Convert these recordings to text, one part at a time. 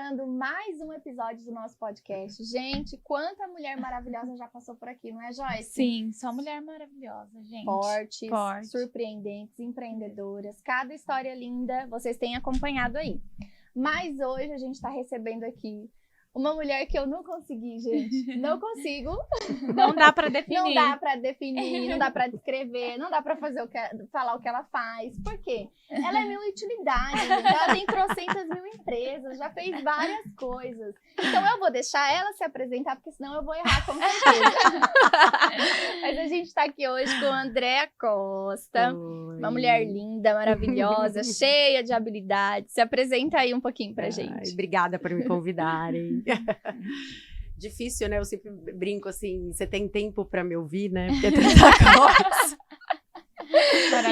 começando mais um episódio do nosso podcast. Gente, quanta mulher maravilhosa já passou por aqui, não é, Joyce? Sim, só mulher maravilhosa, gente. Fortes, surpreendentes, empreendedoras. Cada história linda vocês têm acompanhado aí. Mas hoje a gente está recebendo aqui uma mulher que eu não consegui, gente. Não consigo. Não dá pra definir. Não dá pra definir, não dá pra descrever, não dá pra falar o que ela faz. Por quê? Ela é mil utilidade, gente. Ela tem trocentas mil empresas, já fez várias coisas. Então eu vou deixar ela se apresentar, porque senão eu vou errar com certeza. Mas a gente tá aqui hoje com a Andréa Costa. Oi. Uma mulher linda, maravilhosa, cheia de habilidades. Se apresenta aí um pouquinho pra gente. Ai, obrigada por me convidarem. Difícil, né? Eu sempre brinco assim, você tem tempo pra me ouvir, né? Porque é tanta coisa.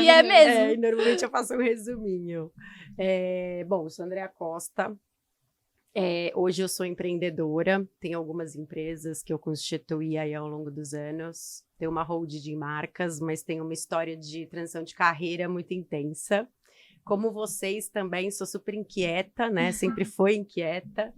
E é mesmo. E normalmente eu faço um resuminho. Bom, eu sou Andréa Costa. Hoje eu sou empreendedora. Tenho algumas empresas que eu constituí aí ao longo dos anos. Tenho uma holding de marcas, mas tenho uma história de transição de carreira muito intensa. Como vocês também, sou super inquieta, né? Sempre fui inquieta.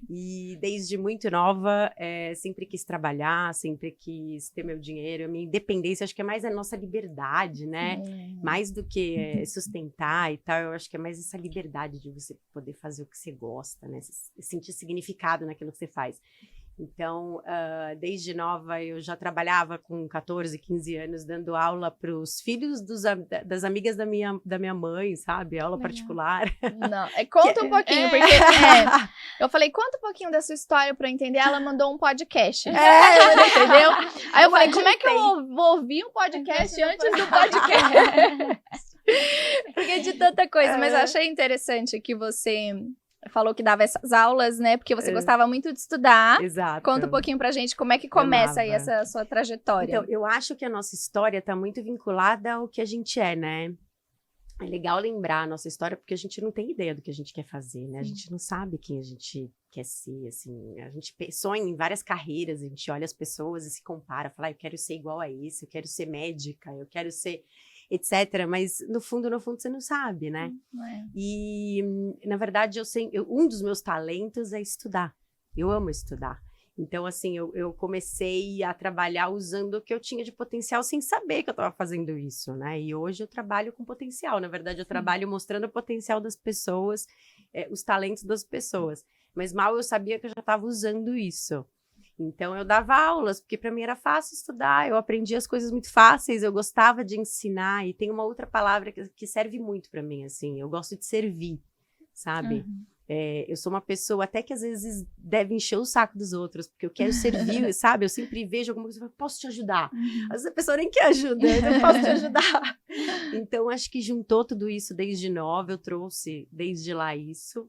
E desde muito nova, sempre quis trabalhar, sempre quis ter meu dinheiro. A minha independência, acho que é mais a nossa liberdade, né? Mais do que sustentar e tal. Eu acho que é mais essa liberdade de você poder fazer o que você gosta, né? Sentir significado naquilo que você faz. Então, desde nova, eu já trabalhava com 14, 15 anos, dando aula para os filhos das amigas da minha mãe, sabe? Aula particular. Não, conta um pouquinho, porque eu falei, conta um pouquinho da sua história para eu entender. Ela mandou um podcast, entendeu? Aí eu falei, como é que eu vou ouvir um podcast antes do podcast? Porque de tanta coisa, mas eu achei interessante que você falou que dava essas aulas, né? Porque você gostava muito de estudar. Exato. Conta um pouquinho pra gente como é que começa aí essa sua trajetória. Então, eu acho que a nossa história tá muito vinculada ao que a gente é, né? É legal lembrar a nossa história, porque a gente não tem ideia do que a gente quer fazer, né? A gente não sabe quem a gente quer ser, assim. A gente sonha em várias carreiras, a gente olha as pessoas e se compara, fala, eu quero ser igual a esse, eu quero ser médica, eu quero ser etc. Mas, no fundo, você não sabe, né? E, na verdade, um dos meus talentos é estudar. Eu amo estudar. Então, assim, eu comecei a trabalhar usando o que eu tinha de potencial sem saber que eu estava fazendo isso, né? E hoje eu trabalho com potencial. Na verdade, eu trabalho mostrando o potencial das pessoas, os talentos das pessoas. Mas mal eu sabia que eu já estava usando isso. Então, eu dava aulas, porque para mim era fácil estudar, eu aprendi as coisas muito fáceis, eu gostava de ensinar, e tem uma outra palavra que serve muito para mim, assim, eu gosto de servir, sabe? Eu sou uma pessoa até que às vezes deve encher o saco dos outros, porque eu quero servir, sabe? Eu sempre vejo alguma coisa e falo, posso te ajudar? Às vezes a pessoa nem quer ajuda, eu posso te ajudar. Então, acho que juntou tudo isso desde nova, eu trouxe desde lá isso.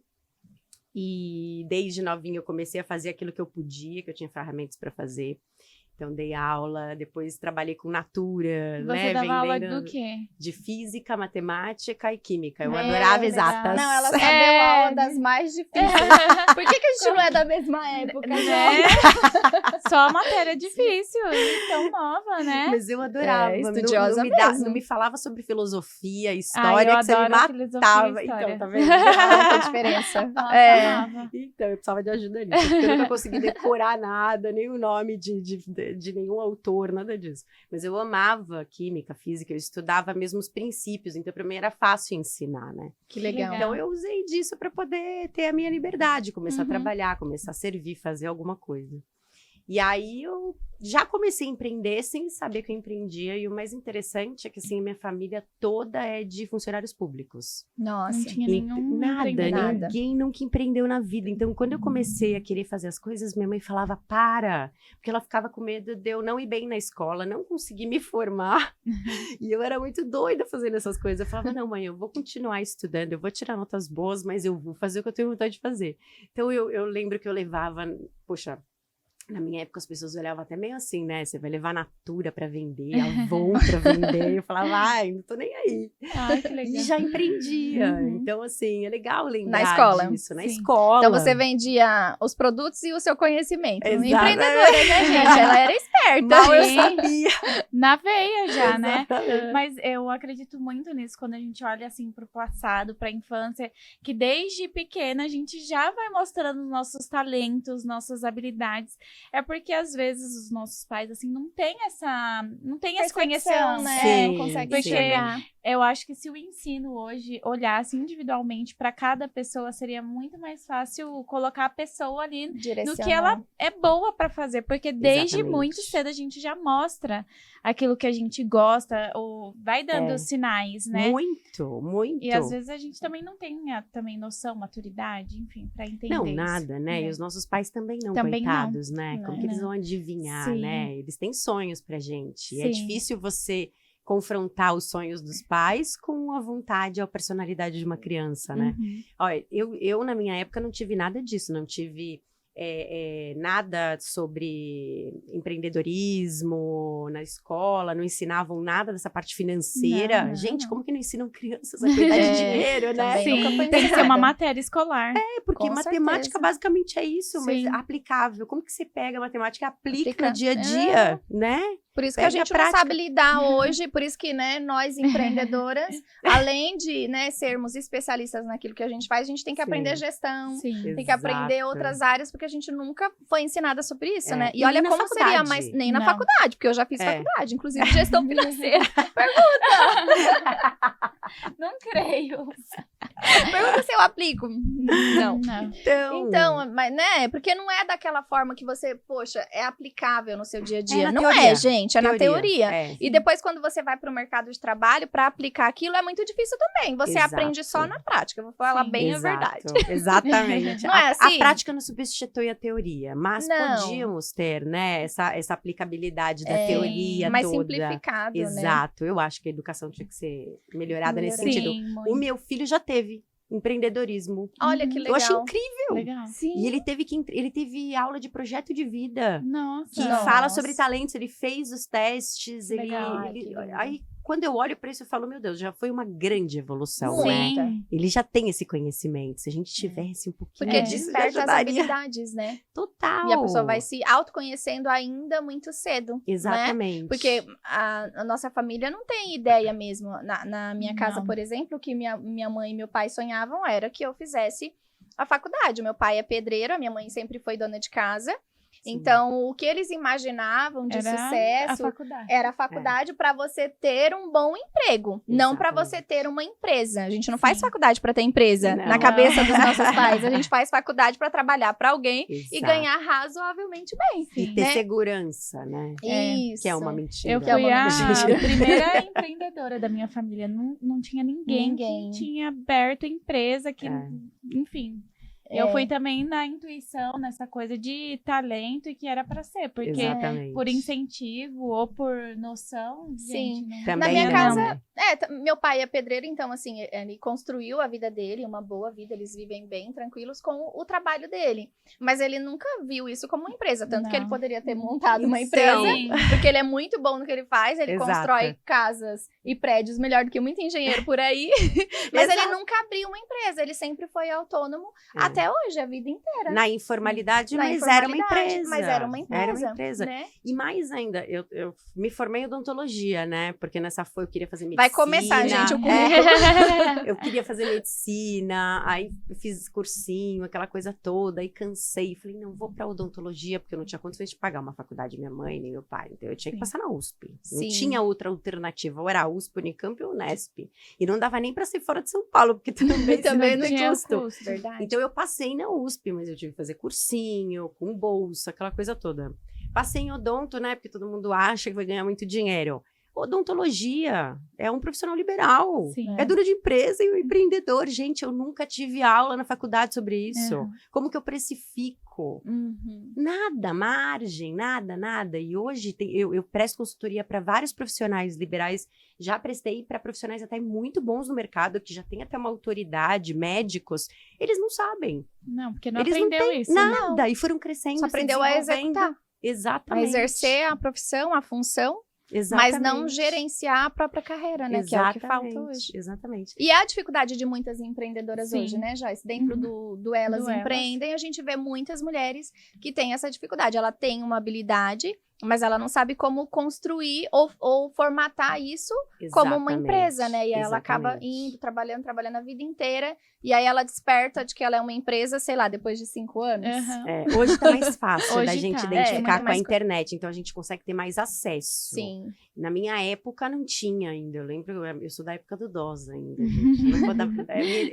E desde novinha eu comecei a fazer aquilo que eu podia, que eu tinha ferramentas para fazer. Então, dei aula, depois trabalhei com Natura, Você dava aula do quê? De física, matemática e química. Eu adorava exatas. Não, ela só deu aula das mais difíceis. Por que a gente não é da mesma época, né? Só a matéria difícil, tão nova, né? Mas eu adorava. Estudiosa não me falava sobre filosofia, história, que você me matava. Então, tá vendo? A diferença. Nossa, Então, eu precisava de ajuda nisso, porque eu nunca consegui decorar nada, nem o nome de nenhum autor, nada disso. Mas eu amava química, física, eu estudava mesmo os princípios, então para mim era fácil ensinar, né? Que legal. Então eu usei disso para poder ter a minha liberdade, começar a trabalhar, começar a servir, fazer alguma coisa. E aí eu já comecei a empreender sem saber que eu empreendia, e o mais interessante é que assim, minha família toda é de funcionários públicos. Nossa. Não tinha nenhum nada, nada. Ninguém nunca empreendeu na vida. Então, quando eu comecei a querer fazer as coisas, minha mãe falava, para, porque ela ficava com medo de eu não ir bem na escola, não conseguir me formar, e eu era muito doida fazendo essas coisas. Eu falava, não, mãe, eu vou continuar estudando, eu vou tirar notas boas, mas eu vou fazer o que eu tenho vontade de fazer. Então, eu lembro que eu levava, poxa, Na minha época, as pessoas olhavam até meio assim, né? Você vai levar Natura pra vender, Avon pra vender. Eu falava, ai, não tô nem aí. Ai, que legal. E já empreendia. Uhum. Então, assim, é legal lembrar Na escola. disso. Na Sim. escola. Então você vendia os produtos e o seu conhecimento. Exatamente. Empreendedora, né, gente? Ela era esperta. Mal eu Sim. sabia. Na veia já, né? Exatamente. Mas eu acredito muito nisso quando a gente olha assim pro passado, pra infância, que desde pequena a gente já vai mostrando nossos talentos, nossas habilidades. É porque às vezes os nossos pais assim não têm esse conhecimento, né? Sim, Não consegue porque enxergar. eu acho que se o ensino hoje olhasse individualmente para cada pessoa, seria muito mais fácil colocar a pessoa ali no Direcionar. que ela é boa para fazer, porque desde Exatamente. muito cedo a gente já mostra aquilo que a gente gosta, ou vai dando É. sinais, né? Muito, muito. E às vezes a gente também não tem também noção, maturidade, enfim, para entender Não, isso. nada, né? É. E os nossos pais também não, Também não. coitados, né? Como Não. que eles vão adivinhar, Sim. né? Eles têm sonhos pra gente. E é Sim. difícil você confrontar os sonhos dos pais com a vontade e a personalidade de uma criança, né? Uhum. Olha, eu, na minha época, não tive nada disso. Não tive nada sobre empreendedorismo na escola. Não ensinavam nada dessa parte financeira. Não, Gente, não. como que não ensinam crianças a cuidar de dinheiro, né? também. nunca Sim, foi tem que ser uma ensinada. matéria escolar. Porque Com matemática certeza. basicamente é isso, mas Sim. aplicável. Como que você pega a matemática e aplica Aplica. no dia a dia, né? Por isso que Pega a gente a prática. não sabe lidar hoje, por isso que, né, nós empreendedoras, além de, né, sermos especialistas naquilo que a gente faz, a gente tem que Sim. aprender gestão, Sim. tem que aprender Exato. outras áreas, porque a gente nunca foi ensinada sobre isso, É. né? E E olha nem na como seria faculdade. mais... Nem na Não. faculdade, porque eu já fiz É. faculdade, inclusive gestão financeira. Não creio. Pergunta se eu aplico. Não. Não. Então, mas, né, porque não é daquela forma que você, poxa, é aplicável no seu dia a dia. na Não teoria. é, gente, é na teoria. É. E depois, quando você vai para o mercado de trabalho, para aplicar aquilo, é muito difícil também. Você Exato. aprende só na prática. Eu vou falar Sim. bem Exato, a verdade. Exatamente. Não é assim? A prática não substitui a teoria, mas Não. podíamos ter, né, essa aplicabilidade da É, teoria mais toda. simplificado, né? Exato. Eu acho que a educação tinha que ser melhorada nesse Melhorada. sentido. Sim, O muito meu filho já teve empreendedorismo. Olha que legal. Eu achei incrível. legal. Sim. E ele teve aula de projeto de vida. Nossa. Que Nossa. fala sobre talentos, ele fez os testes, Legal. Ai, que lindo. aí quando eu olho para isso eu falo, meu Deus, já foi uma grande evolução, Muito. né? Sim. Ele já tem esse conhecimento, se a gente tivesse um pouquinho Porque disso, desperta as ajudaria. habilidades, né? Total. E a pessoa vai se autoconhecendo ainda muito cedo. Né? Exatamente. Porque a nossa família não tem ideia mesmo. Na minha casa, Não. por exemplo, o que minha mãe e meu pai sonhavam era que eu fizesse a faculdade. O meu pai é pedreiro, a minha mãe sempre foi dona de casa. Sim. Então, o que eles imaginavam de Era a sucesso faculdade. era a faculdade para você ter um bom emprego, não para Exatamente. você ter uma empresa. A gente não faz Sim. faculdade para ter empresa Não. na cabeça dos nossos pais. A gente faz faculdade para trabalhar para alguém e Exato. ganhar razoavelmente bem. E ter né? segurança, né? Isso. Que é uma mentira. Eu Que é fui uma a mentira. primeira empreendedora da minha família. Não tinha ninguém Ninguém. que tinha aberto empresa, que, É. enfim. É. Eu fui também na intuição, nessa coisa de talento e que era pra ser, porque Exatamente. por incentivo ou por noção, Sim. gente, não- Também Na minha não, casa, né? Meu pai é pedreiro, então, assim, ele construiu a vida dele, uma boa vida, eles vivem bem, tranquilos com o trabalho dele. Mas ele nunca viu isso como uma empresa, tanto que Não. ele poderia ter montado uma Então. empresa, Sim. porque ele é muito bom no que ele faz, ele Exato. constrói casas e prédios melhor do que muito engenheiro por aí, mas ele Exato. nunca abriu uma empresa, ele sempre foi autônomo, É. até hoje, a vida inteira. Na informalidade, Na mas era uma informalidade, empresa. Mas era uma empresa. Era uma empresa. Né? E mais ainda, eu me formei em odontologia, né? Porque nessa eu queria fazer medicina. Vai começar, gente, o currículo. Eu queria fazer medicina, aí fiz cursinho, aquela coisa toda, aí cansei. Falei, não, vou pra odontologia, porque eu não tinha condições de pagar uma faculdade, minha mãe, nem meu pai. Então eu tinha que Sim. passar na USP. Não Sim. tinha outra alternativa. Ou era a USP, Unicamp ou Unesp. E não dava nem pra ser fora de São Paulo, porque também Também não tem tinha custo. custo. Verdade. Então eu passei na USP, mas eu tive que fazer cursinho, com bolsa, aquela coisa toda. Passei em odonto, né? Porque todo mundo acha que vai ganhar muito dinheiro. Odontologia é um profissional liberal. Sim. É dono de empresa e um empreendedor. Gente, eu nunca tive aula na faculdade sobre isso. Como que eu precifico? Nada, margem, nada. E hoje eu presto consultoria para vários profissionais liberais. Já prestei para profissionais até muito bons no mercado, que já tem até uma autoridade, médicos. Eles não sabem. Não, porque não Eles aprendeu não têm isso. nada. E foram crescendo, Só aprendeu a desenvolvendo. executar. Exatamente. A exercer a profissão, a função, Exatamente. mas não gerenciar a própria carreira, né? Que é o que falta hoje. Exatamente. E é a dificuldade de muitas empreendedoras Sim. hoje, né, Joyce? Dentro do Elas Empreendem, a gente vê muitas mulheres que têm essa dificuldade. Ela tem uma habilidade, mas ela não sabe como construir ou formatar isso como uma empresa, né? E aí ela acaba indo, trabalhando a vida inteira. E aí ela desperta de que ela é uma empresa, sei lá, depois de 5 anos. Hoje tá mais fácil Hoje da gente tá. identificar com a mais internet. Então a gente consegue ter mais acesso. Sim. Na minha época não tinha ainda. Eu lembro, eu sou da época do DOS ainda, gente. Eu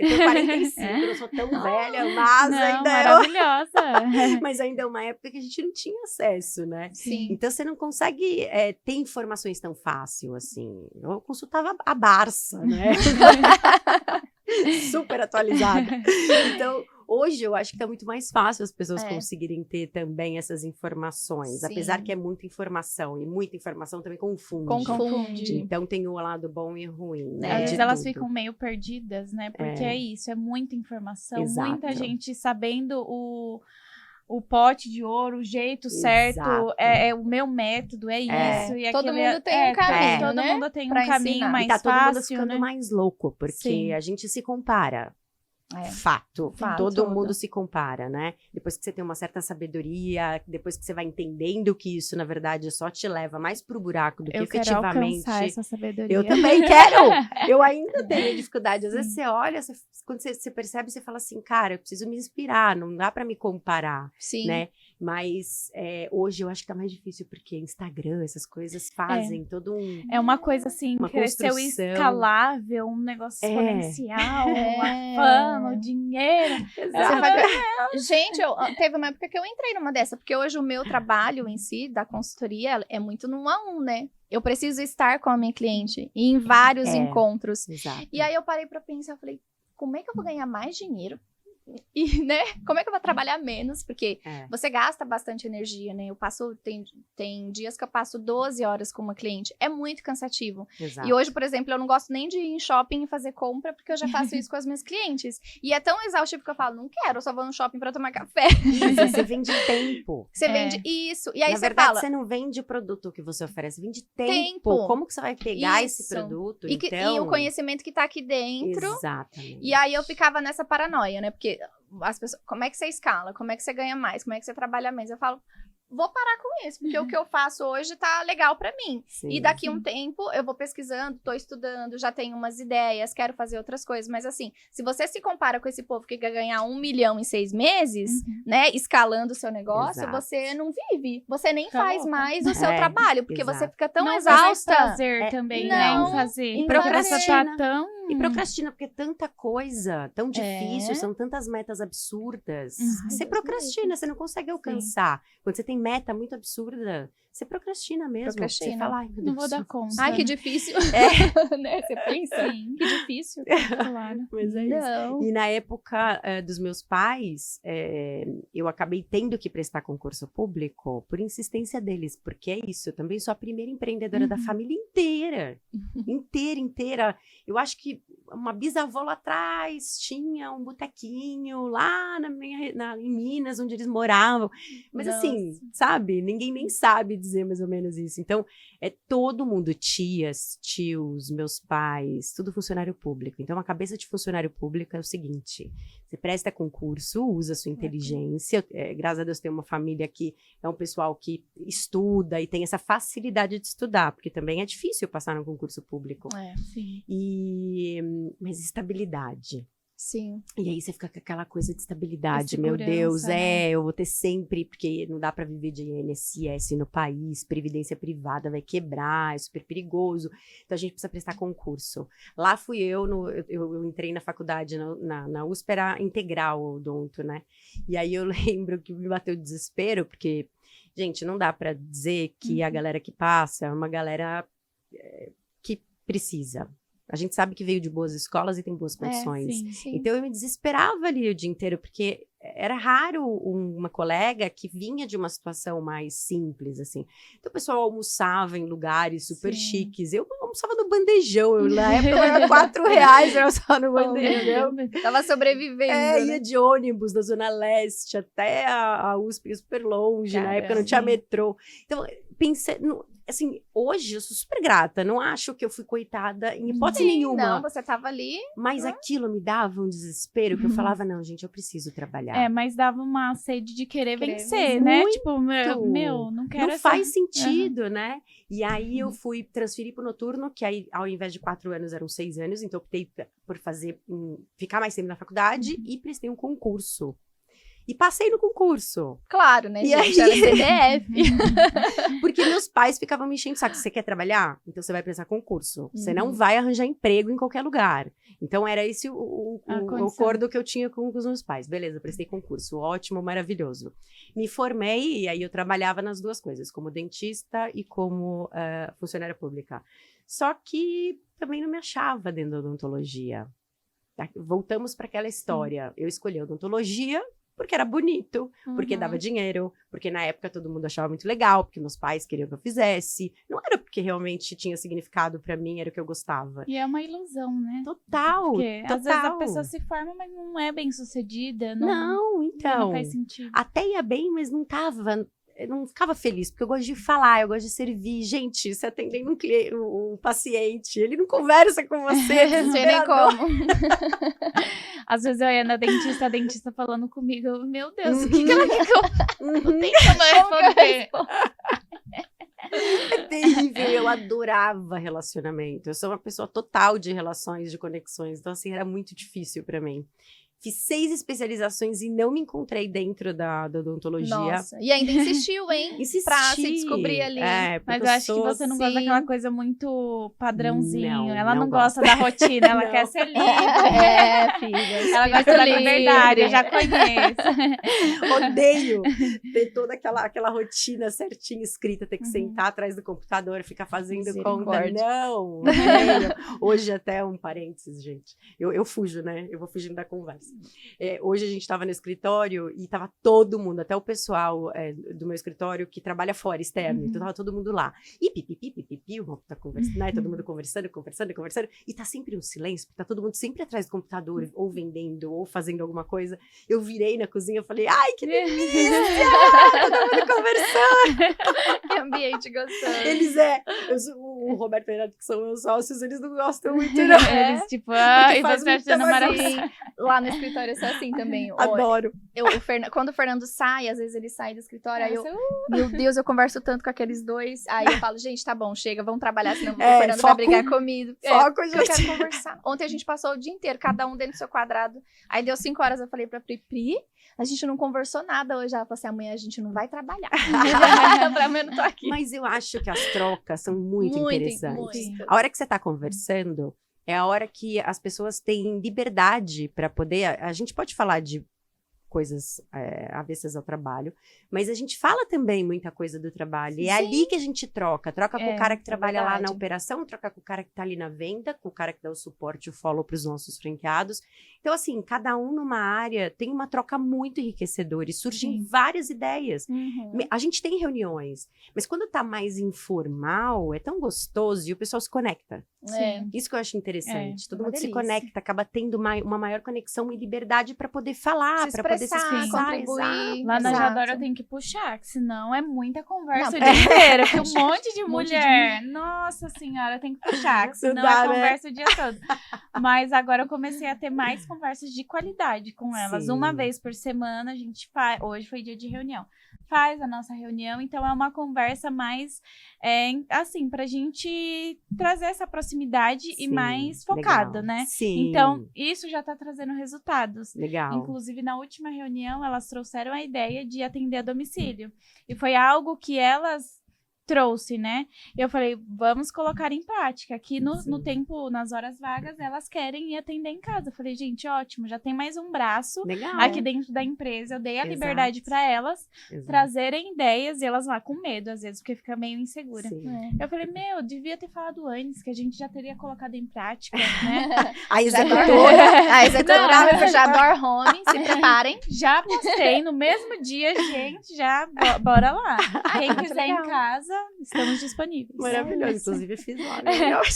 tenho 45, eu não sou tão velha, mas Não, ainda maravilhosa. mas ainda é uma época que a gente não tinha acesso, né? Sim. Então você não consegue ter informações tão fácil assim. Eu consultava a Barça, né? Super atualizada. Então, hoje eu acho que tá muito mais fácil as pessoas conseguirem ter também essas informações. Sim. Apesar que é muita informação, e muita informação também confunde. Então tem o lado bom e o ruim, né? Às de vezes elas tudo. ficam meio perdidas, né? Porque é isso, é muita informação, Exato. muita gente sabendo o pote de ouro, o jeito certo, Exato. é o meu método, é isso. E Todo aquele mundo tem um caminho, todo né? mundo tem um Pra caminho ensinar. mais E tá todo fácil, mundo ficando né? mais louco, porque Sim. a gente se compara. Fato. Todo Tudo. mundo se compara, né? Depois que você tem uma certa sabedoria, depois que você vai entendendo que isso, na verdade, só te leva mais pro buraco do que Eu quero efetivamente. alcançar essa sabedoria. Eu também quero! Eu ainda tenho dificuldade. Às vezes você olha, quando você percebe, você fala assim, cara, eu preciso me inspirar, não dá pra me comparar, Sim. né? Mas hoje eu acho que tá mais difícil, porque Instagram, essas coisas fazem todo um... É uma coisa assim, Uma cresceu construção. escalável, um negócio exponencial, uma fama, o dinheiro. Gente, teve uma época que eu entrei numa dessa, porque hoje o meu trabalho em si, da consultoria, é muito no 1 a 1, né? Eu preciso estar com a minha cliente em vários encontros. Exato. E aí eu parei pra pensar, eu falei, como é que eu vou ganhar mais dinheiro? E, né, como é que eu vou trabalhar menos? Porque você gasta bastante energia, né? Tem dias que eu passo 12 horas com uma cliente. É muito cansativo. Exato. E hoje, por exemplo, eu não gosto nem de ir em shopping e fazer compra, porque eu já faço isso com as minhas clientes. E é tão exaustivo que eu falo, não quero, eu só vou no shopping pra tomar café. Isso, você vende tempo. Você vende isso. E aí Na você verdade, fala... você não vende o produto que você oferece, você vende tempo. Tempo. Como que você vai pegar esse Isso. produto, E o conhecimento que tá aqui dentro. Exatamente. E aí eu ficava nessa paranoia, né? Porque as pessoas, como é que você escala? Como é que você ganha mais? Como é que você trabalha menos? Eu falo, vou parar com isso, porque o que eu faço hoje tá legal pra mim. Sim, E daqui um tempo eu vou pesquisando, tô estudando, já tenho umas ideias, quero fazer outras coisas. Mas assim, se você se compara com esse povo que quer ganhar 1 milhão em 6 meses, né, escalando o seu negócio, Exato. você não vive. Você nem Tá faz louca. mais o seu trabalho, porque exato. você fica tão não exausta. Não prazer também, né, não, em fazer. em Porque fazer. você tá tão... E procrastina, porque é tanta coisa, tão difícil, são tantas metas absurdas. Você procrastina, você não consegue alcançar. Quando você tem meta muito absurda, você procrastina mesmo. Procrastina. Você fala, ai, meu Deus, Não vou dar conta. Ai, que difícil. Né? Você pensa? Sim, Que difícil. claro. Mas é isso. Não. E na época dos meus pais, eu acabei tendo que prestar concurso público por insistência deles, porque é isso, eu também sou a primeira empreendedora da família inteira. Inteira. Eu acho que uma bisavó lá atrás tinha um botequinho lá em Minas, onde eles moravam. Mas assim, sabe? Ninguém nem sabe dizer mais ou menos isso. Então, todo mundo, tias, tios, meus pais, tudo funcionário público. Então, a cabeça de funcionário público é o seguinte: você presta concurso, usa sua inteligência. Graças a Deus tem uma família que é um pessoal que estuda e tem essa facilidade de estudar, porque também é difícil passar no concurso público. Sim. Mas estabilidade. Sim. E aí você fica com aquela coisa de estabilidade, De meu segurança, Deus, né? eu vou ter sempre, porque não dá pra viver de INSS no país, previdência privada vai quebrar, é super perigoso, então a gente precisa prestar concurso. Lá fui eu entrei na faculdade, na USP, era integral o odonto, né? E aí eu lembro que me bateu desespero, porque, gente, não dá pra dizer que a galera que passa é uma galera que precisa. A gente sabe que veio de boas escolas e tem boas condições. Sim. Então, eu me desesperava ali o dia inteiro, porque era raro uma colega que vinha de uma situação mais simples, assim. Então, o pessoal almoçava em lugares super chiques. Eu almoçava no bandejão. Na época, era R$4, eu almoçava no bandejão. Tava sobrevivendo. Ia de ônibus da Zona Leste até a USP, super longe. Caramba. Na época, não tinha metrô. Então, pensei... Assim, hoje eu sou super grata, não acho que eu fui coitada em hipótese nenhuma. Não, você tava ali. Mas aquilo me dava um desespero, que eu falava, não, gente, eu preciso trabalhar. Mas dava uma sede de querer vencer, né? Muito. Tipo, meu, não quero Não faz sentido, né? E aí eu fui transferir pro noturno, que aí ao invés de 4 anos, eram 6 anos, então eu optei por ficar mais tempo na faculdade e prestei um concurso. E passei no concurso. Claro, né, E gente? aí... Era CDF. Porque meus pais ficavam me enchendo o saco. Você quer trabalhar? Então você vai prestar concurso. Você não vai arranjar emprego em qualquer lugar. Então era esse o acordo que eu tinha com os meus pais. Beleza, prestei concurso. Ótimo, maravilhoso. Me formei e aí eu trabalhava nas duas coisas. Como dentista e como funcionária pública. Só que também não me achava dentro da odontologia. Voltamos para aquela história. Eu escolhi a odontologia porque era bonito, porque dava dinheiro, porque na época todo mundo achava muito legal, porque meus pais queriam que eu fizesse. Não era porque realmente tinha significado pra mim, era o que eu gostava. E é uma ilusão, né? Total, Porque total. às vezes a pessoa se forma, mas não é bem sucedida. Não, então. Não faz sentido. Até ia bem, mas não tava... Eu não ficava feliz, porque eu gosto de falar, eu gosto de servir. Gente, você atendendo um paciente, ele não conversa com você. Não sei nem como. Às vezes eu ia na dentista, a dentista falando comigo, meu Deus, o que ela quer que eu... Não tem como eu responder. É terrível, eu adorava relacionamento. Eu sou uma pessoa total de relações, de conexões. Então, assim, era muito difícil pra mim. Fiz 6 especializações e não me encontrei dentro da odontologia. Nossa, e ainda insistiu, hein? Insisti. Pra se descobrir ali. Mas eu acho que você não gosta daquela coisa muito padrãozinho. Ela não gosta da rotina, ela quer ser livre. Filha. Ela gosta da liberdade, eu já conheço. Odeio ter toda aquela rotina certinha escrita, ter que sentar atrás do computador, ficar fazendo conta. Não, odeio. Hoje até um parênteses, gente. Eu fujo, né? Eu vou fugindo da conversa. Hoje a gente estava no escritório e estava todo mundo, até o pessoal do meu escritório que trabalha fora, externo, então tava todo mundo lá. E pipipi, o Rob tá conversando, né? Todo mundo conversando, e tá sempre um silêncio, porque tá todo mundo sempre atrás do computador, ou vendendo, ou fazendo alguma coisa. Eu virei na cozinha e falei, ai, que delícia! Todo mundo conversando! Que ambiente gostoso. Eles o Roberto e o Renato, que são meus sócios, eles não gostam muito, não. Eles, tipo, e você achando maravilhoso. Lá no escritório é assim também. Adoro. Quando o Fernando sai, às vezes ele sai do escritório, aí meu Deus, eu converso tanto com aqueles dois. Aí eu falo, gente, tá bom, chega, vamos trabalhar, senão o Fernando vai brigar comigo. Foco, eu quero conversar. Ontem a gente passou o dia inteiro, cada um dentro do seu quadrado. Aí deu 5 horas, eu falei pra Pri, a gente não conversou nada hoje. Ela falou assim, amanhã a gente não vai trabalhar. Amanhã eu não tô aqui. Mas eu acho que as trocas são muito interessantes. Muito. A hora que você tá conversando, é a hora que as pessoas têm liberdade para poder... A gente pode falar de coisas avessas ao trabalho, mas a gente fala também muita coisa do trabalho. E é ali que a gente troca com o cara que trabalha lá na operação, troca com o cara que tá ali na venda, com o cara que dá o suporte, o follow para os nossos franqueados. Então, assim, cada um numa área tem uma troca muito enriquecedora e surgem várias ideias. A gente tem reuniões, mas quando tá mais informal, é tão gostoso e o pessoal se conecta. Isso que eu acho interessante. Todo mundo se conecta, acaba tendo uma maior conexão e liberdade para poder falar, para poder se expressar, contribuir. Lá na Jadora eu tenho que puxar, que senão é muita conversa o dia inteiro. Porque um monte de mulher. Nossa senhora, tem que puxar, que senão é conversa o dia todo. Mas agora eu comecei a ter mais conversas de qualidade com elas. Sim. Uma vez por semana a gente faz. Hoje foi dia de reunião. Faz a nossa reunião, então é uma conversa mais, assim, pra gente trazer essa proximidade e mais focada, né? Sim. Então, isso já tá trazendo resultados. Legal. Inclusive, na última reunião, elas trouxeram a ideia de atender a domicílio. E foi algo que elas trouxe, né? Eu falei, vamos colocar em prática. Aqui no tempo, nas horas vagas, elas querem ir atender em casa. Eu falei, gente, ótimo, já tem mais um braço aqui dentro da empresa. Eu dei a liberdade para elas trazerem ideias e elas lá com medo, às vezes, porque fica meio insegura. Eu falei, devia ter falado antes, que a gente já teria colocado em prática, né? A executora fechador home, se preparem. Já postei no mesmo dia, gente, já bora lá. Quem quiser em casa, estamos disponíveis. Maravilhoso, inclusive eu fiz lá.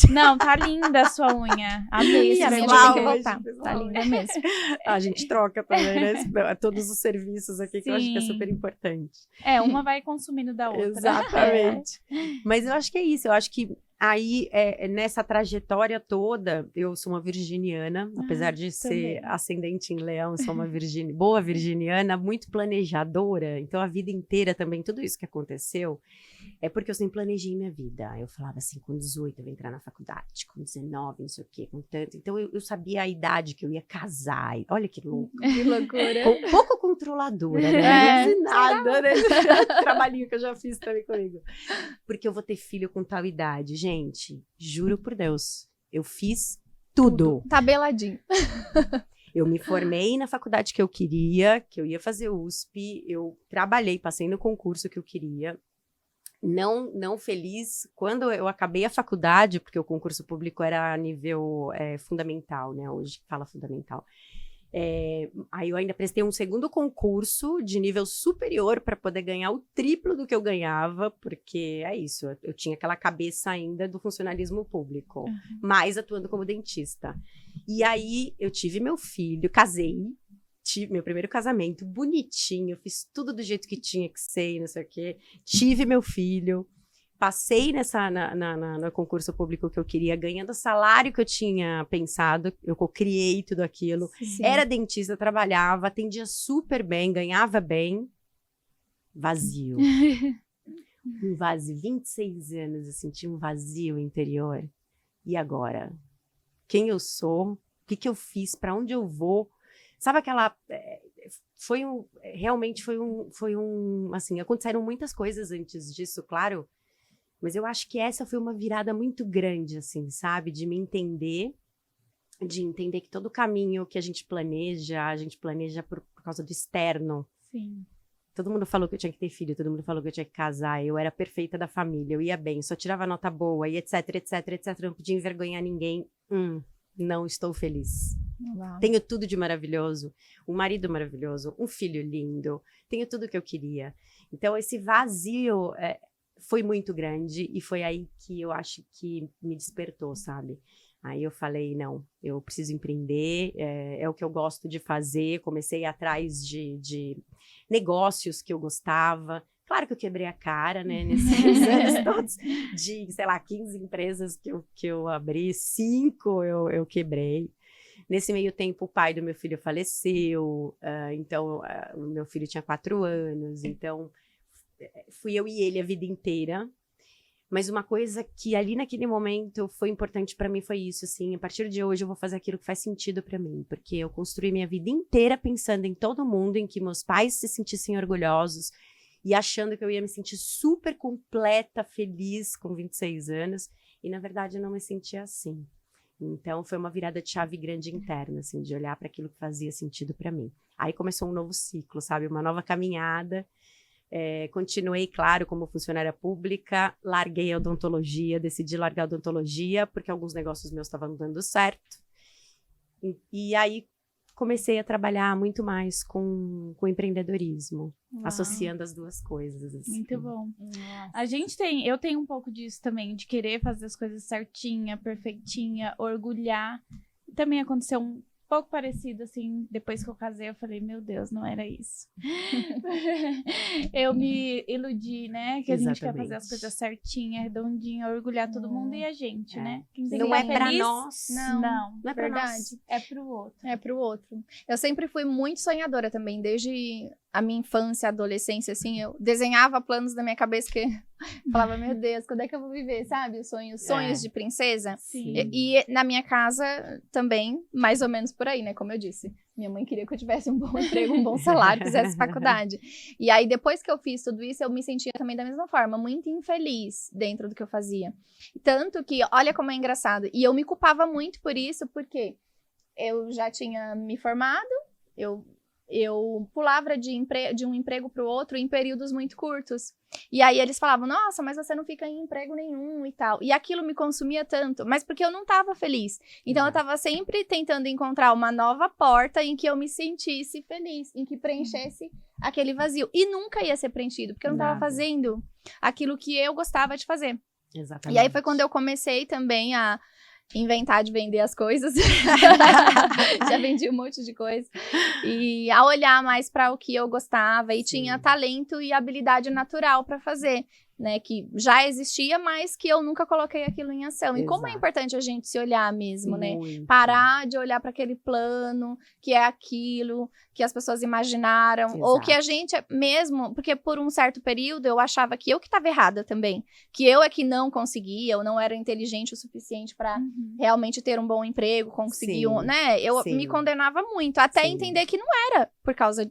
Não, tá linda a sua unha. Amei, a minha tem que voltar. Tá linda mesmo. A gente troca também, né? Todos os serviços aqui, que eu acho que é super importante. Uma vai consumindo da outra. Exatamente. Mas eu acho que é isso, eu acho que aí, nessa trajetória toda, eu sou uma virginiana, apesar de ser ascendente em Leão, sou uma boa virginiana, muito planejadora, então a vida inteira também, tudo isso que aconteceu, é porque eu sempre planejei minha vida. Eu falava assim, com 18 eu vou entrar na faculdade, com 19, não sei o quê, com tanto. Então eu sabia a idade que eu ia casar, e olha que louco. Que loucura. Um pouco controladora, né? Não nada, né? Trabalhinho que eu já fiz também comigo. Porque eu vou ter filho com tal idade. Gente, juro por Deus, eu fiz tudo. Tabeladinho. Eu me formei na faculdade que eu ia fazer USP, eu trabalhei, passei no concurso que eu queria. Não feliz quando eu acabei a faculdade, porque o concurso público era a nível fundamental, né? Hoje fala fundamental. Aí eu ainda prestei um segundo concurso de nível superior para poder ganhar o triplo do que eu ganhava, porque é isso, eu tinha aquela cabeça ainda do funcionalismo público, mas atuando como dentista. E aí eu tive meu filho, casei, tive meu primeiro casamento bonitinho, fiz tudo do jeito que tinha que ser, não sei o quê, tive meu filho. Passei no concurso público que eu queria, ganhando o salário que eu tinha pensado, eu criei tudo aquilo. Sim. Era dentista, trabalhava, atendia super bem, ganhava bem. Vazio. Um vazio, 26 anos, eu senti um vazio interior. E agora? Quem eu sou? O que eu fiz? Para onde eu vou? Sabe aquela... Realmente foi um... Assim, aconteceram muitas coisas antes disso, claro. Mas eu acho que essa foi uma virada muito grande, assim, sabe? De me entender, de entender que todo caminho que a gente planeja por causa do externo. Sim. Todo mundo falou que eu tinha que ter filho, todo mundo falou que eu tinha que casar, eu era perfeita da família, eu ia bem, só tirava nota boa, e etc, não podia envergonhar ninguém. Não estou feliz. Uau. Tenho tudo de maravilhoso, um marido maravilhoso, um filho lindo, tenho tudo que eu queria. Então, esse vazio... foi muito grande e foi aí que eu acho que me despertou, sabe? Aí eu falei, não, eu preciso empreender, é o que eu gosto de fazer, comecei atrás de negócios que eu gostava. Claro que eu quebrei a cara, né, nesses anos todos, de, sei lá, 15 empresas que eu abri, 5 eu quebrei. Nesse meio tempo, o pai do meu filho faleceu, então o meu filho tinha 4 anos, então... Fui eu e ele a vida inteira, mas uma coisa que ali naquele momento foi importante para mim foi isso, assim, a partir de hoje eu vou fazer aquilo que faz sentido para mim, porque eu construí minha vida inteira pensando em todo mundo, em que meus pais se sentissem orgulhosos e achando que eu ia me sentir super completa, feliz com 26 anos, e na verdade eu não me sentia assim. Então foi uma virada de chave grande interna, assim, de olhar para aquilo que fazia sentido para mim. Aí começou um novo ciclo, sabe, uma nova caminhada. Continuei, claro, como funcionária pública, larguei a odontologia, decidi largar a odontologia, porque alguns negócios meus estavam dando certo. E aí comecei a trabalhar muito mais com empreendedorismo, associando as duas coisas. Assim. Muito bom. Eu tenho um pouco disso também, de querer fazer as coisas certinha, perfeitinha, orgulhar. Também aconteceu um pouco parecido, assim, depois que eu casei, eu falei, meu Deus, não era isso. Eu me iludi, né? Que a gente quer fazer as coisas certinha, redondinha, orgulhar todo mundo e a gente, né? Não é pra nós. Não é pra verdade. Nós. É pro outro. É pro outro. Eu sempre fui muito sonhadora também, desde a minha infância, adolescência, assim, eu desenhava planos na minha cabeça que Falava, meu Deus, quando é que eu vou viver, sabe? Os sonhos de princesa. Sim. E na minha casa também, mais ou menos por aí, né? Como eu disse. Minha mãe queria que eu tivesse um bom emprego, um bom salário, fizesse faculdade. E aí, depois que eu fiz tudo isso, eu me sentia também da mesma forma, muito infeliz dentro do que eu fazia. Tanto que, olha como é engraçado. E eu me culpava muito por isso, porque eu já tinha me formado, eu pulava de um emprego para o outro em períodos muito curtos. E aí eles falavam, nossa, mas você não fica em emprego nenhum e tal. E aquilo me consumia tanto, mas porque eu não estava feliz. Então eu estava sempre tentando encontrar uma nova porta em que eu me sentisse feliz, em que preenchesse aquele vazio. E nunca ia ser preenchido, porque eu não estava fazendo aquilo que eu gostava de fazer. Exatamente. E aí foi quando eu comecei também a inventar de vender as coisas. Já vendi um monte de coisa. E a olhar mais para o que eu gostava. E tinha talento e habilidade natural para fazer, né? Que já existia, mas que eu nunca coloquei aquilo em ação. E como é importante a gente se olhar mesmo, né? Parar de olhar para aquele plano, que é aquilo que as pessoas imaginaram. Ou que a gente mesmo... Porque por um certo período eu achava que eu que estava errada também. Que eu é que não conseguia, eu não era inteligente o suficiente para realmente ter um bom emprego, conseguir né? Eu me condenava muito, até entender que não era por causa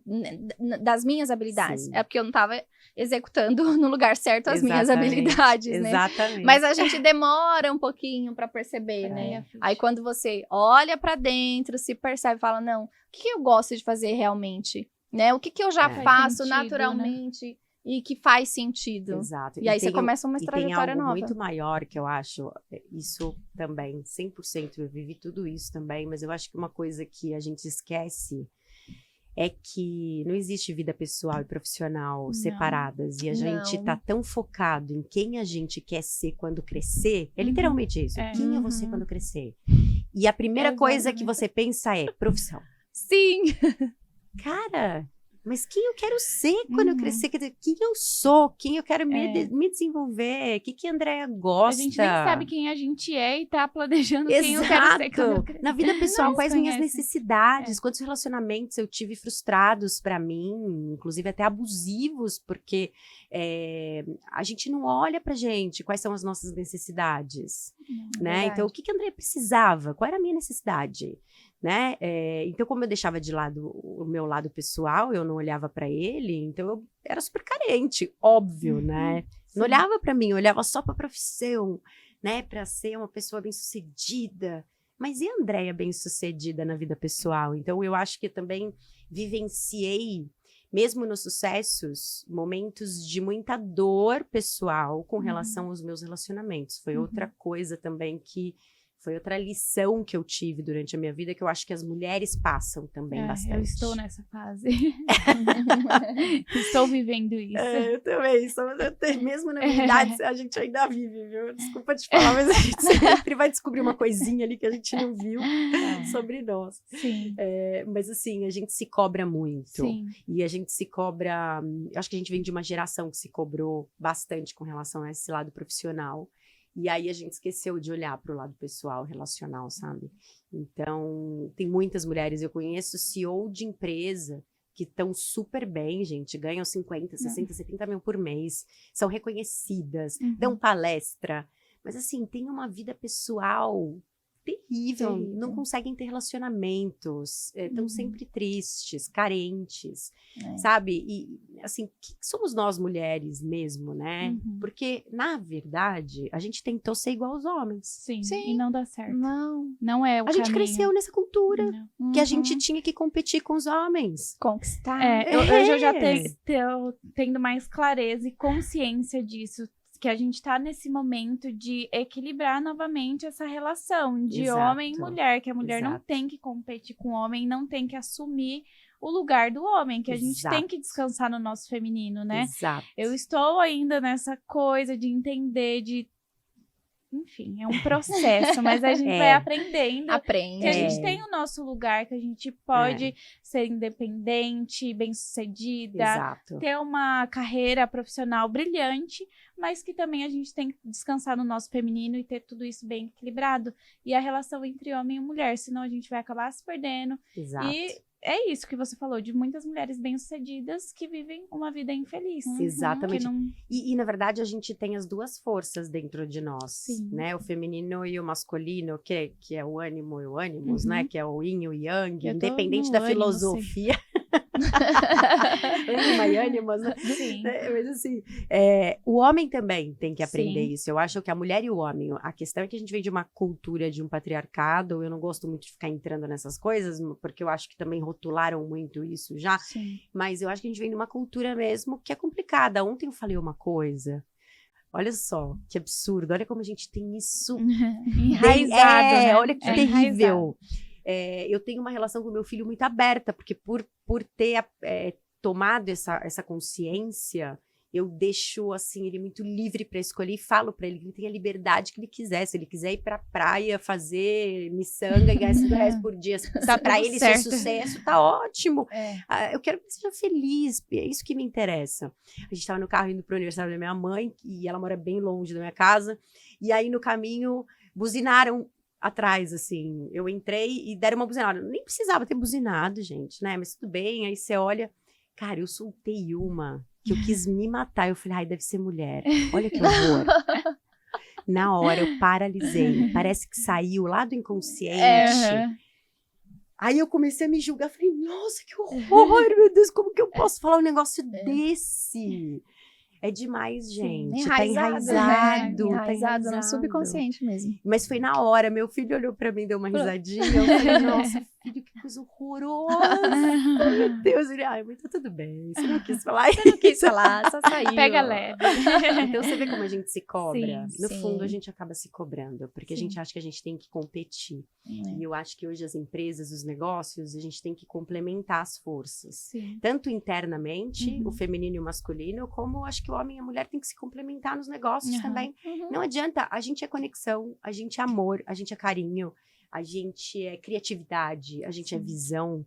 das minhas habilidades. É porque eu não estava executando no lugar certo as minhas habilidades, né? Exatamente. Mas a gente demora um pouquinho para perceber, né? Aí quando você olha para dentro, se percebe, fala, não, o que eu gosto de fazer realmente? Né? O que eu já faço naturalmente, né? E que faz sentido. Exato. E aí você começa uma trajetória nova. Muito maior que eu acho, isso também, 100%, eu vivi tudo isso também, mas eu acho que uma coisa que a gente esquece é que não existe vida pessoal e profissional separadas. E a gente tá tão focado em quem a gente quer ser quando crescer. É literalmente isso. Quem é você quando crescer? E a primeira coisa que você pensa é profissão. Sim! Cara, mas quem eu quero ser quando eu crescer? Quer dizer, quem eu sou? Quem eu quero me desenvolver? O que a Andrea gosta? A gente nem sabe quem a gente é e tá planejando quem eu quero ser quando eu crescer. Na vida pessoal, quais minhas necessidades? Quantos relacionamentos eu tive frustrados pra mim, inclusive até abusivos, porque a gente não olha pra gente quais são as nossas necessidades, né? Então, o que a Andrea precisava? Qual era a minha necessidade? Né? Então, como eu deixava de lado o meu lado pessoal, eu não olhava pra ele, então eu era super carente, óbvio, né? Não olhava pra mim, eu olhava só pra profissão, né? Pra ser uma pessoa bem-sucedida. Mas e a Andrea bem-sucedida na vida pessoal? Então, eu acho que eu também vivenciei, mesmo nos sucessos, momentos de muita dor pessoal com relação aos meus relacionamentos. Foi outra coisa também que... Foi outra lição que eu tive durante a minha vida, que eu acho que as mulheres passam também bastante. Eu estou nessa fase. Estou vivendo isso. Eu também. Mesmo na minha idade, a gente ainda vive, viu? Desculpa te falar, mas a gente sempre vai descobrir uma coisinha ali que a gente não viu sobre nós. Sim. Mas assim, a gente se cobra muito. Sim. E a gente se cobra... Eu acho que a gente vem de uma geração que se cobrou bastante com relação a esse lado profissional. E aí a gente esqueceu de olhar para o lado pessoal, relacional, sabe? Então, tem muitas mulheres, eu conheço CEO de empresa que estão super bem, gente, ganham 50, 60, 70 mil por mês, são reconhecidas, dão palestra, mas assim, tem uma vida pessoal terrível, não conseguem ter relacionamentos, estão sempre tristes, carentes, sabe? E, assim, que somos nós mulheres mesmo, né? Porque, na verdade, a gente tentou ser igual aos homens. Sim, e não dá certo. Não é o caminho. A gente cresceu nessa cultura que a gente tinha que competir com os homens. Conquistar. Eu já tendo mais clareza e consciência disso, que a gente tá nesse momento de equilibrar novamente essa relação de homem e mulher, que a mulher não tem que competir com o homem, não tem que assumir o lugar do homem, que a gente tem que descansar no nosso feminino, né? Eu estou ainda nessa coisa de entender, enfim, é um processo, mas a gente vai aprendendo. Aprende. Que a gente tem o nosso lugar, que a gente pode ser independente, bem-sucedida, ter uma carreira profissional brilhante, mas que também a gente tem que descansar no nosso feminino e ter tudo isso bem equilibrado. E a relação entre homem e mulher, senão a gente vai acabar se perdendo. E é isso que você falou, de muitas mulheres bem-sucedidas que vivem uma vida infeliz. Exatamente. Que não... E, na verdade, a gente tem as duas forças dentro de nós, Sim. né? O feminino e o masculino, que é o ânimo e o ânimos, né? Que é o yin e o yang, independente da filosofia. Ânima e ânimos, né? Sim. Mas assim, o homem também tem que aprender isso. Eu acho que a mulher e o homem, a questão é que a gente vem de uma cultura, de um patriarcado. Eu não gosto muito de ficar entrando nessas coisas, porque eu acho que também rotularam muito isso já. Sim. Mas eu acho que a gente vem de uma cultura mesmo que é complicada. Ontem eu falei uma coisa. Olha só, que absurdo. Olha como a gente tem isso enraizado, né? Olha que terrível. Eu tenho uma relação com meu filho muito aberta, porque por ter tomado essa consciência, eu deixo assim ele muito livre para escolher e falo para ele que ele tem a liberdade que ele quiser. Se ele quiser ir para praia, fazer miçanga e ganhar R$5 por dia, Tá para ele certo. ser sucesso, tá ótimo. É. Eu quero que ele seja feliz, é isso que me interessa. A gente estava no carro indo pro aniversário da minha mãe, e ela mora bem longe da minha casa, e aí no caminho buzinaram atrás, assim. Eu entrei e deram uma buzinada. Nem precisava ter buzinado, gente, né? Mas tudo bem, aí você olha. Cara, eu soltei uma que eu quis me matar. Eu falei, ai, deve ser mulher. Olha que horror. Na hora, eu paralisei. Parece que saiu lá do inconsciente. Aí eu comecei a me julgar. Falei, nossa, que horror, meu Deus. Como que eu posso falar um negócio desse? É demais, gente. Tá enraizado. Né? Tá enraizado no subconsciente mesmo. Mas foi na hora. Meu filho olhou pra mim, deu uma risadinha. Eu falei, nossa, filho, que coisa horrorosa. Meu Deus. Ele, ai, mas tá tudo bem. Você não quis falar isso. Não quis falar, só saiu. Pega leve. Então você vê como a gente se cobra. Sim, No sim. fundo, a gente acaba se cobrando. Porque a Sim. gente acha que a gente tem que competir. E eu acho que hoje as empresas, os negócios, a gente tem que complementar as forças. Sim. Tanto internamente, o feminino e o masculino, como acho que o homem e a mulher têm que se complementar nos negócios também. Não adianta, a gente é conexão, a gente é amor, a gente é carinho, a gente é criatividade, a gente é visão,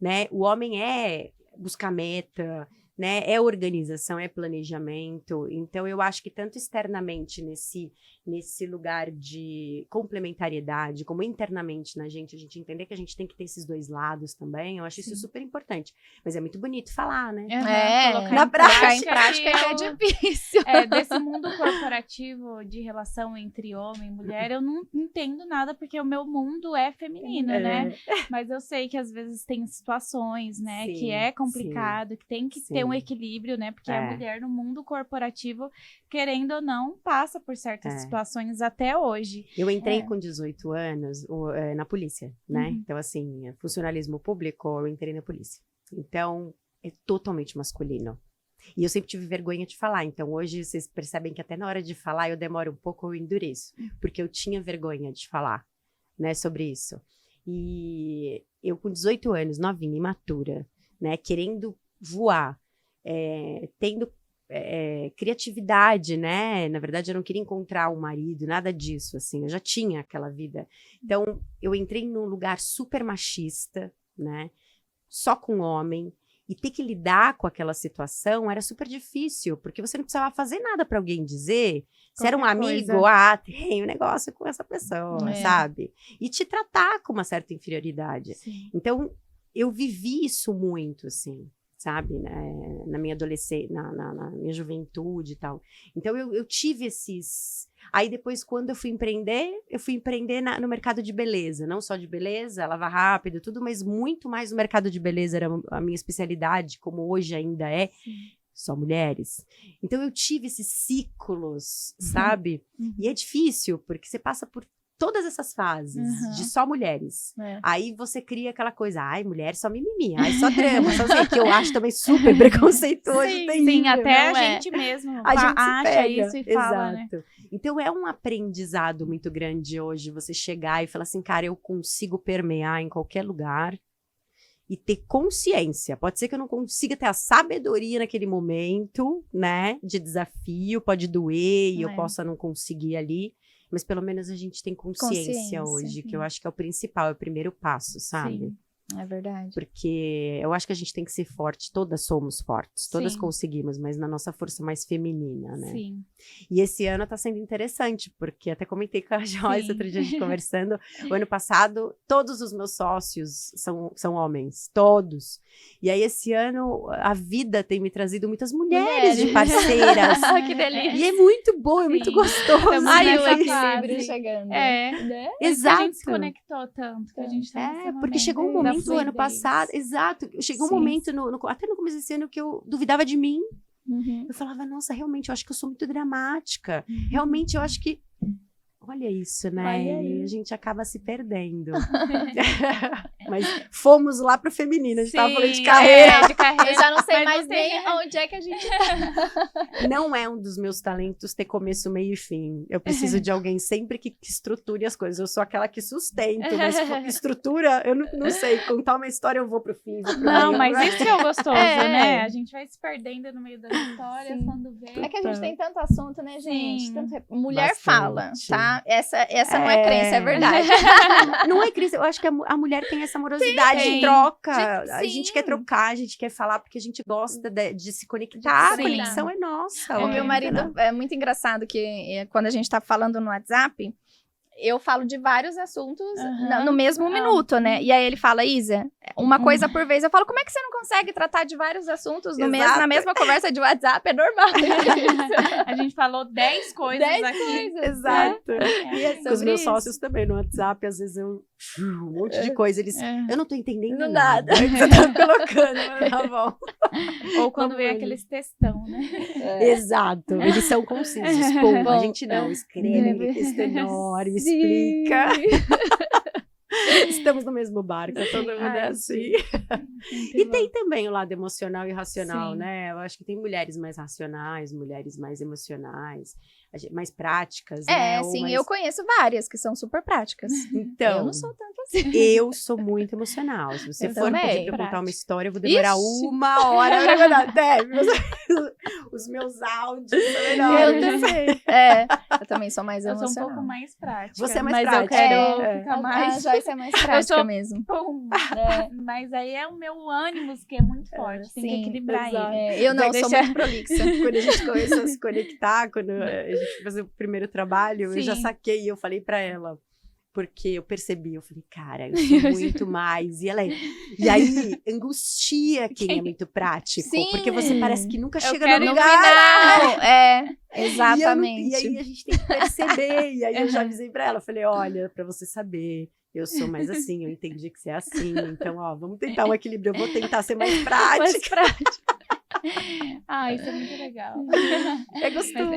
né? O homem é buscar meta, né? É organização, é planejamento. Então, eu acho que tanto externamente nesse lugar de complementariedade, como internamente na gente, a gente entender que a gente tem que ter esses dois lados também, eu acho isso super importante. Mas é muito bonito falar, né? Colocar na em Colocar em prática prática que é difícil. Desse mundo corporativo de relação entre homem e mulher, eu não entendo nada, porque o meu mundo é feminino, né? Mas eu sei que às vezes tem situações, né, Sim, que é complicado, que tem que ter um equilíbrio, né? Porque a mulher no mundo corporativo, querendo ou não, passa por certas situações até hoje. Eu entrei com 18 anos na polícia, né? Uhum. Então, assim, funcionalismo público, eu entrei na polícia. Então, é totalmente masculino. E eu sempre tive vergonha de falar. Então, hoje, vocês percebem que até na hora de falar, eu demoro um pouco, eu endureço. Porque eu tinha vergonha de falar, né, sobre isso. E eu, com 18 anos, novinha, imatura, né, querendo voar, tendo criatividade, né? Na verdade, eu não queria encontrar um marido, nada disso, assim. Eu já tinha aquela vida. Então, eu entrei num lugar super machista, né? Só com homem. E ter que lidar com aquela situação era super difícil, porque você não precisava fazer nada para alguém dizer. Se era um amigo, tem um negócio com essa pessoa, sabe? E te tratar com uma certa inferioridade. Sim. Então, eu vivi isso muito, assim, sabe? Na minha adolescência, na minha juventude e tal. Então, eu tive esses... Aí, depois, quando eu fui empreender no mercado de beleza. Não só de beleza, lavar rápido, tudo, mas muito mais no mercado de beleza era a minha especialidade, como hoje ainda é. Sim. Só mulheres. Então, eu tive esses ciclos, sabe? E é difícil, porque você passa por todas essas fases de só mulheres. Aí você cria aquela coisa, ai, mulher só mimimi, ai, só drama, só assim, que eu acho também super preconceituoso. Sim, até a gente mesmo a gente acha pega. isso e fala, Exato. né? Então é um aprendizado muito grande hoje, você chegar e falar assim, cara, eu consigo permear em qualquer lugar e ter consciência. Pode ser que eu não consiga ter a sabedoria naquele momento, né, de desafio, pode doer e eu possa não conseguir ali, mas pelo menos a gente tem consciência hoje, que eu acho que é o principal, é o primeiro passo, sabe? É verdade. Porque eu acho que a gente tem que ser forte, todas somos fortes, todas Sim. conseguimos, mas na nossa força mais feminina, né? Sim. E esse ano tá sendo interessante, porque até comentei com a Joyce Sim. outro dia a gente conversando, o ano passado todos os meus sócios são homens, todos. E aí esse ano a vida tem me trazido muitas mulheres de parceiras. Que delícia. E é muito bom, é muito Sim. gostoso. Estamos Ai, o nessa equilíbrio fase. chegando. Né? Exato. A gente se conectou tanto, que a gente tá nesse Porque momento chegou um da momento no ano fluidez. passado, exato, chegou um Sim. momento, até no começo desse ano, que eu duvidava de mim. Uhum. Eu falava, nossa, realmente, eu acho que eu sou muito dramática. Realmente, eu acho que... Olha isso, né? Olha aí. E a gente acaba se perdendo. Mas fomos lá pro feminino, a gente tava falando de Sim, carreira. de carreira. Eu já não sei Mas mais não tem- nem onde é que a gente tá. Não é um dos meus talentos ter começo, meio e fim. Eu preciso de alguém sempre que estruture as coisas. Eu sou aquela que sustento, mas estrutura, eu não sei. Contar uma história, eu vou pro fim, vou pro Não, meio. mas isso que é o gostoso, É. né? A gente vai se perdendo no meio das histórias Sim. quando vê. É que a gente tem tanto assunto, né, gente? Sim. Mulher Bastante. fala, tá? Essa não é crença, é verdade. Não é crise, eu acho que a mulher tem essa amorosidade Tem. de troca. A Sim. gente quer trocar, a gente quer falar porque a gente gosta de se conectar. A Sim. conexão é nossa. O meu né? marido, é muito engraçado que quando a gente tá falando no WhatsApp, eu falo de vários assuntos Aham. no mesmo minuto, né? E aí ele fala, Isa, uma coisa por vez. Eu falo, como é que você não consegue tratar de vários assuntos no Exato. na mesma conversa de WhatsApp? É normal. A gente falou 10 coisas 10 aqui. coisas. Exato. E é Com os sobre meus isso. sócios também no WhatsApp, às vezes eu um monte de coisa. Eles, eu não tô entendendo Não nada. nada. que você tá colocando, mas tá bom. Ou quando Vamos vem ali. aqueles textão, né? Exato. Eles são concisos. Pum, a Bom, gente não. Escreve aquele texto enorme, explica. Estamos no mesmo barco, todo mundo é Ai, assim. Muito E bom. tem também o lado emocional e racional, Sim. né? Eu acho que tem mulheres mais racionais, mulheres mais emocionais, mais práticas, né? Ou sim, mais... eu conheço várias que são super práticas. Então, Eu não sou tanto assim. eu sou muito emocional. Se você Eu for também. pedir pra eu contar uma história, eu vou demorar Ixi. 1 hora. Eu vou dar até os meus áudios. Eu também. Eu também sou mais Eu sou um emocional. pouco mais prática. Você é mais mas prática. eu quero É. ficar A mais. Joyce é mais prática sou- mesmo. Pum. Mas aí é o meu ânimo que é muito forte. Tem que sim, equilibrar exato. ele. Eu não, Vai sou deixar- muito prolixa. Quando a gente começou a se conectar, quando a gente foi fazer o primeiro trabalho, eu já Sim. saquei e eu falei pra ela. Porque eu percebi, eu falei, cara, eu sou muito mais. E ela E aí, angustia quem é muito prático. Sim. Porque você parece que nunca chega quero no ir No lugar. final, E exatamente. aí a gente tem que perceber. E aí eu já avisei pra ela, falei, olha, pra você saber, eu sou mais assim, eu entendi que você é assim. Então, ó, vamos tentar um equilíbrio. Eu vou tentar ser mais prática. Mais prática. Ah, isso é muito legal. É gostoso,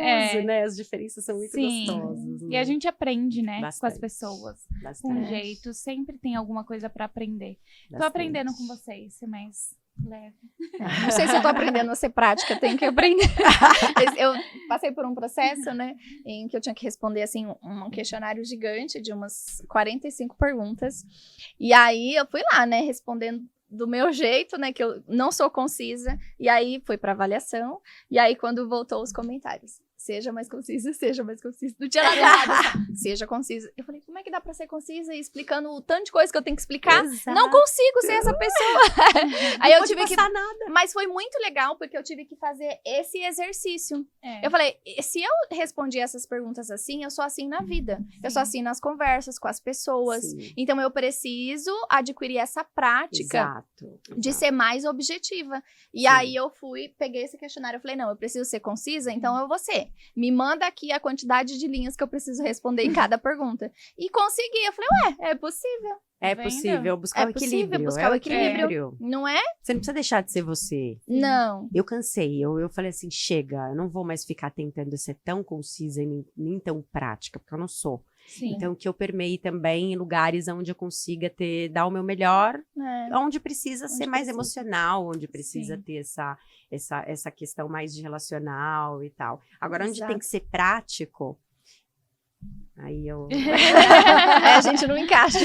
né? As diferenças são muito Sim. gostosas. E a gente aprende, né? Com Bastante. as pessoas. Com Bastante, jeito. Sempre tem alguma coisa pra aprender. Tô bastante. aprendendo com vocês, ser mais leve. Não sei se eu tô aprendendo a ser prática, tenho que aprender. Eu passei por um processo, né, em que eu tinha que responder, assim, um questionário gigante de umas 45 perguntas. E aí eu fui lá, né, respondendo do meu jeito, né, que eu não sou concisa. E aí fui pra avaliação. E aí quando voltou os comentários, seja mais concisa, seja mais concisa. Não tinha nada errado. Seja concisa. Eu falei, como é que dá pra ser concisa e explicando o tanto de coisa que eu tenho que explicar? Exato. Não consigo ser essa pessoa. Aí eu Pode tive que... passar nada. Mas foi muito legal, porque eu tive que fazer esse exercício. É. Eu falei, se eu respondi essas perguntas assim, eu sou assim na vida. Eu sou assim nas conversas com as pessoas. Sim. Então, eu preciso adquirir essa prática Exato. de ser mais objetiva. E Sim. aí, eu peguei esse questionário, eu falei, não, eu preciso ser concisa, então eu vou ser. Me manda aqui a quantidade de linhas que eu preciso responder em cada pergunta. E consegui. Eu falei, ué, é possível, É Tá possível vendo? buscar É o possível equilíbrio. buscar o equilíbrio. não é? Você não precisa deixar de ser você. Não. Eu cansei, eu falei assim, chega, eu não vou mais ficar tentando ser tão concisa e nem tão prática, porque eu não sou. Sim. Então, que eu permeie também em lugares onde eu consiga dar o meu melhor, onde precisa ser mais precisa. emocional, onde precisa Sim. ter essa questão mais de relacional e tal. Agora, onde Exato. tem que ser prático, aí eu... A gente não encaixa.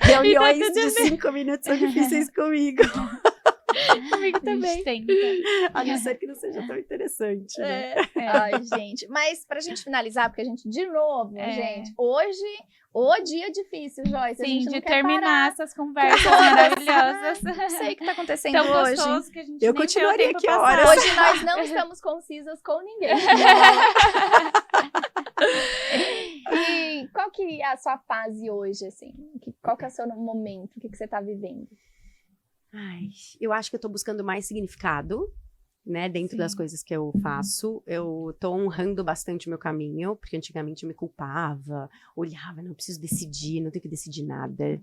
Reuniões de 5 minutos são difíceis comigo. Comigo A gente também. tenta. A não ser que não seja tão interessante, né? Ai, gente. Mas pra gente finalizar, porque a gente, de novo, É. gente, hoje, o dia difícil, Joyce. A Sim, gente não de quer terminar parar. essas conversas maravilhosas. Não sei o que tá acontecendo Tão hoje. gostoso que a gente Eu nem continuaria vê o tempo aqui passar. horas. Hoje nós não estamos concisas com ninguém. E qual que é a sua fase hoje, assim? Qual que é o seu momento? O que você tá vivendo? Ai, eu acho que eu tô buscando mais significado, né, dentro das Sim. coisas que eu faço. Eu tô honrando bastante o meu caminho, porque antigamente eu me culpava, olhava, não preciso decidir, não tenho que decidir nada,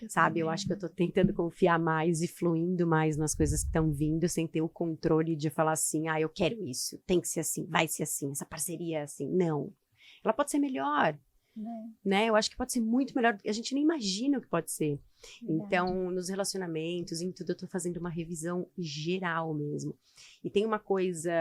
sabe? Eu acho que eu tô tentando confiar mais e fluindo mais nas coisas que estão vindo, sem ter o controle de falar assim, eu quero isso, tem que ser assim, vai ser assim, essa parceria é assim. Não. Ela pode ser melhor, né? Eu acho que pode ser muito melhor do que a gente nem imagina o que pode ser. Então, nos relacionamentos, em tudo, eu tô fazendo uma revisão geral mesmo. E tem uma coisa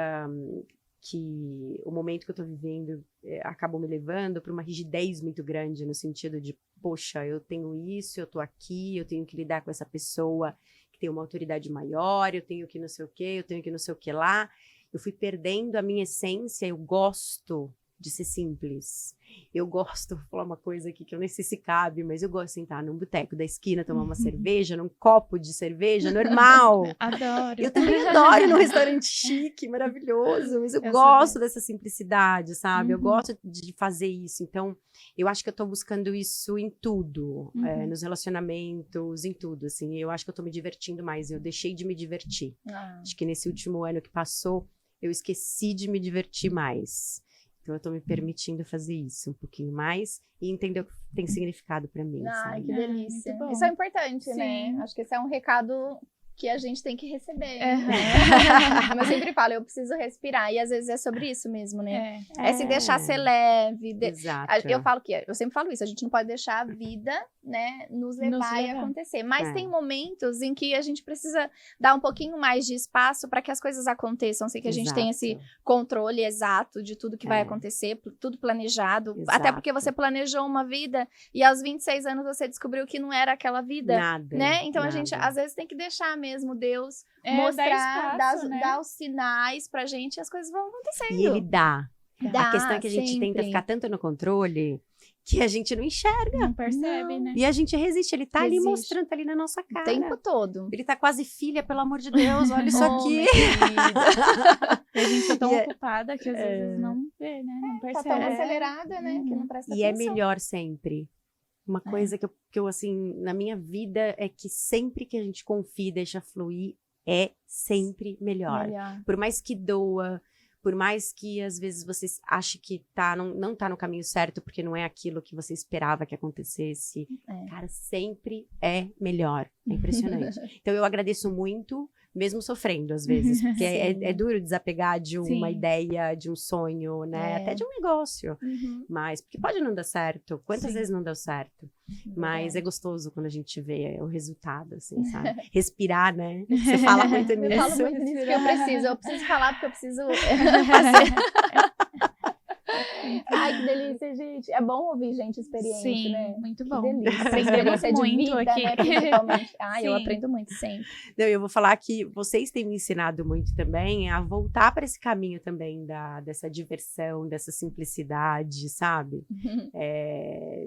que o momento que eu tô vivendo acabou me levando para uma rigidez muito grande, no sentido de, poxa, eu tenho isso, eu tô aqui, eu tenho que lidar com essa pessoa que tem uma autoridade maior, eu tenho que não sei o quê, eu tenho que não sei o que lá. Eu fui perdendo a minha essência, eu gosto de ser simples. Eu gosto, vou falar uma coisa aqui que eu nem sei se cabe, mas eu gosto de sentar num boteco da esquina, tomar uma cerveja, num copo de cerveja, normal. Adoro. Eu também adoro ir num restaurante chique, maravilhoso, mas eu gosto dessa simplicidade, sabe? Eu gosto de fazer isso. Então, eu acho que eu tô buscando isso em tudo, nos relacionamentos, em tudo, assim. Eu acho que eu tô me divertindo mais, eu deixei de me divertir. Acho que nesse último ano que passou, eu esqueci de me divertir mais. Então, eu tô me permitindo fazer isso um pouquinho mais e entender o que tem significado pra mim, Ai, sabe? que delícia. muito bom. Isso é importante, Sim. né? Acho que esse é um recado que a gente tem que receber. Uhum. Como eu sempre falo, eu preciso respirar. E às vezes é sobre isso mesmo, né? É. É se deixar ser leve. Exato. Eu falo que, eu sempre falo isso, a gente não pode deixar a vida, né, nos levar e acontecer. Mas tem momentos em que a gente precisa dar um pouquinho mais de espaço para que as coisas aconteçam, sem que a gente tenha esse controle exato de tudo que vai acontecer, tudo planejado. Exato. Até porque você planejou uma vida e aos 26 anos você descobriu que não era aquela vida. Nada. Né? Então a nada. gente às vezes tem que deixar mesmo Deus Dar mostrar, espaço, né? dar os sinais pra gente e as coisas vão acontecendo. E ele dá. Dá, A questão é que a gente sempre. tenta ficar tanto no controle que a gente não enxerga. Não percebe, né? E a gente resiste. Ele tá ali Resiste. mostrando, tá ali na nossa O cara. tempo todo. Ele tá quase filha, pelo amor de Deus, olha isso Oh, aqui. minha querida. E a gente tá tão E ocupada que às vezes não vê, né? Não Tá percebe. tão acelerada, né? Que não presta E é atenção. melhor sempre. Uma coisa que eu, assim, na minha vida é que sempre que a gente confia e deixa fluir, é sempre melhor. Por mais que doa, por mais que às vezes você ache que não tá no caminho certo, porque não é aquilo que você esperava que acontecesse, cara, sempre é melhor. É impressionante. Então eu agradeço muito, mesmo sofrendo às vezes, porque é duro desapegar de uma ideia, de um sonho, né? Até de um negócio. Mas, porque pode não dar certo. Quantas vezes não deu certo? Mas é gostoso quando a gente vê o resultado, assim, sabe? Respirar, né? Você fala muito nisso. Eu falo muito nisso porque eu preciso falar porque eu preciso fazer. Ai, que delícia, gente. É bom ouvir gente experiente, Sim, né? muito Que bom. delícia. Aprendemos Experiência de muito vida, aqui. né, principalmente. Ai, eu Sim. aprendo muito sempre. Não, eu vou falar que vocês têm me ensinado muito também a voltar para esse caminho também dessa diversão, dessa simplicidade, sabe?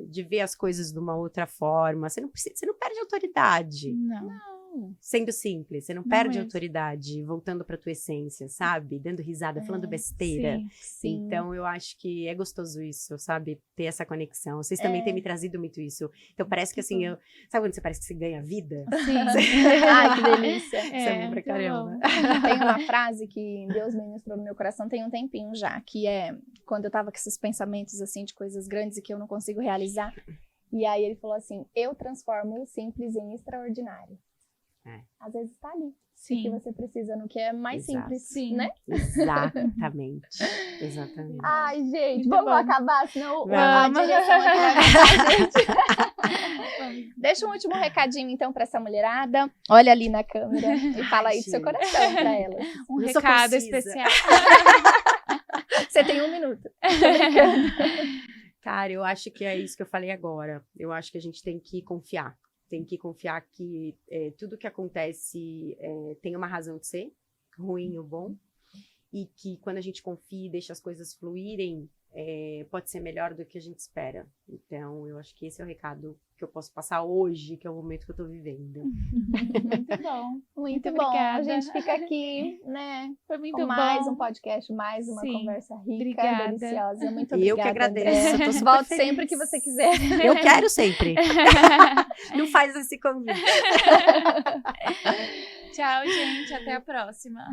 De ver as coisas de uma outra forma. Você não perde autoridade. Não. Sendo simples, você não Não perde mesmo. autoridade, voltando pra tua essência, sabe? Dando risada, falando besteira. Sim. Então, eu acho que é gostoso isso, sabe? Ter essa conexão. Vocês também têm me trazido muito isso. Então, parece que assim, sabe quando você parece que você ganha vida? Sim. Ai, que delícia. Isso é bom pra caramba. Tem uma frase que Deus ministrou no meu coração tem um tempinho já, que é quando eu tava com esses pensamentos assim de coisas grandes e que eu não consigo realizar. E aí ele falou assim: eu transformo o simples em extraordinário. Às vezes tá ali. Sim. O que você precisa no que é mais simples, né? Exatamente. Exatamente. Ai, gente, Muito vamos bom. acabar, senão a Vamos. direção aqui vai matar a gente. Deixa um último recadinho, então, pra essa mulherada. Olha ali na câmera e fala aí do seu coração pra elas. Um Eu sou recado concisa. especial. Você tem 1 minuto. Cara, eu acho que é isso que eu falei agora. Eu acho que a gente tem que confiar. tem que confiar que tudo que acontece tem uma razão de ser, ruim ou bom, e que quando a gente confia e deixa as coisas fluírem, pode ser melhor do que a gente espera. Então, eu acho que esse é o recado que eu posso passar hoje, que é o momento que eu tô vivendo. Muito bom. Muito bom. Obrigada. A gente fica aqui, né? Foi muito Com bom. mais um podcast, mais uma Sim. conversa rica, Obrigada. deliciosa. Muito Eu obrigada, que agradeço, André. tô super Volte feliz. sempre que você quiser. Eu quero sempre. Não faz esse convite. Tchau, gente. Até a próxima.